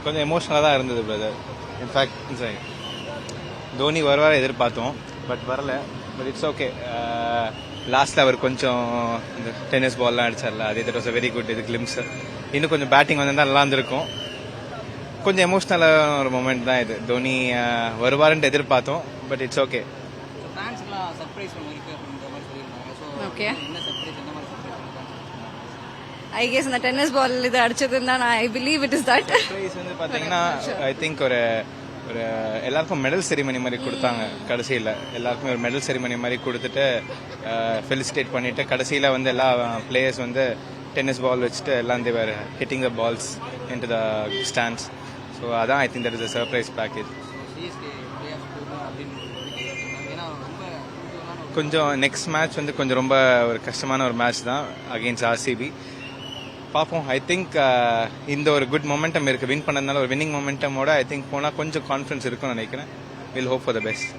கொஞ்சம் எமோஷ்னலாக தான் இருந்தது பிரதர். இன்ஃபேக்ட் தோனி வருவார எதிர்பார்த்தோம், பட் வரல. But it's okay. லாஸ்ட்டில் அவர் கொஞ்சம் இந்த டென்னிஸ் பால்லாம் அடிச்சார்ல, அது it was a very good இது கிளிம்ஸ். இன்னும் கொஞ்சம் பேட்டிங் வந்து நல்லா இருந்திருக்கும். கொஞ்சம் எமோஷ்னலான ஒரு மூமெண்ட் தான் இது. தோனி வருவாருன்ட்டு எதிர்பார்த்தோம், but it's okay. Okay, I guess இந்த டென்னிஸ் பால் இது அடிச்சதுன்னு தான் I believe it is that. Surprise வந்து பார்த்தீங்கன்னா ஐ திங்க் ஒரு எல்லாருக்கும் மெடல் செரிமனி மாதிரி கொடுத்தாங்க. கடைசியில் எல்லாருக்குமே ஒரு மெடல் செரிமனி மாதிரி கொடுத்துட்டு ஃபெலிசிட்டேட் பண்ணிட்டு கடைசியில் வந்து எல்லா பிளேயர்ஸ் வந்து டென்னிஸ் பால் வச்சுட்டு எல்லாம் they were hitting the balls into the stands. So அதான் I think that is a surprise package. கொஞ்சம் நெக்ஸ்ட் மேட்ச் வந்து கொஞ்சம் ரொம்ப ஒரு கஷ்டமான ஒரு மேட்ச் தான் அகெயின்ஸ்ட் ஆர்சிபி. பார்ப்போம். ஐ திங்க் இந்த ஒரு குட் மொமெண்டம் இருக்குது. வின் பண்ணதுனால ஒரு வின்னிங் மொமெண்டமோட ஐ திங்க் போனால் கொஞ்சம் கான்ஃபிடன்ஸ் இருக்கும்னு நினைக்கிறேன். Will hope for the best.